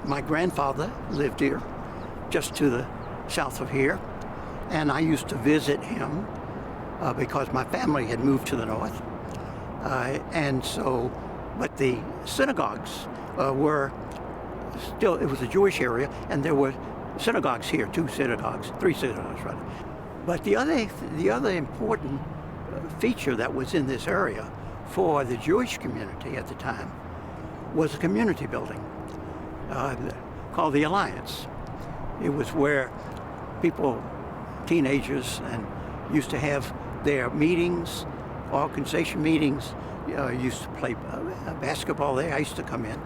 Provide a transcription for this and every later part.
My grandfather lived here, just to the south of here, and I used to visit him because my family had moved to the north. But the synagogues were still, it was a Jewish area, and there were synagogues here, 3 synagogues rather. But the other important feature that was in this area for the Jewish community at the time was a community building called the Alliance. It was where people, teenagers, and used to have their meetings, organization meetings. Used to play basketball there. I used to come in.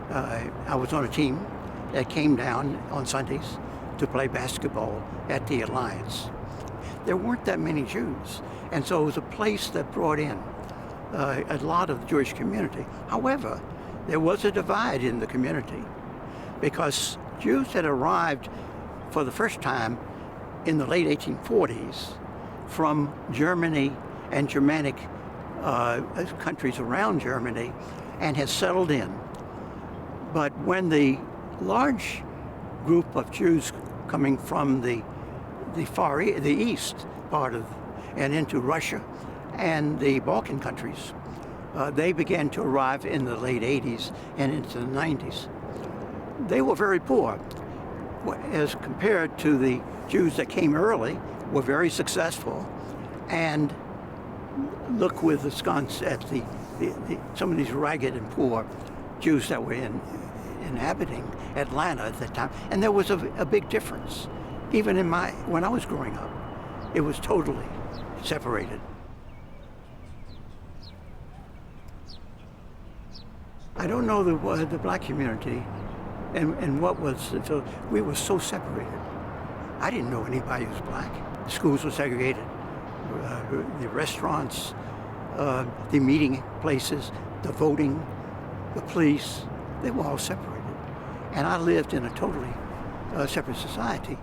I was on a team that came down on Sundays to play basketball at the Alliance. There weren't that many Jews, and so it was a place that brought in a lot of the Jewish community. However, there was a divide in the community because Jews had arrived for the first time in the late 1840s from Germany and Germanic countries around Germany and had settled in. But when the large group of Jews coming from the east part of, and into Russia and the Balkan countries, they began to arrive in the late 80s and into the 90s. They were very poor as compared to the Jews that came early, were very successful, and look with askance at some of these ragged and poor Jews that were inhabiting Atlanta at that time. And there was a big difference. Even when I was growing up, it was totally separated. I don't know the black community and what was, we were so separated. I didn't know anybody who was black. The schools were segregated. The restaurants, the meeting places, the voting, the police, they were all separated. And I lived in a totally separate society.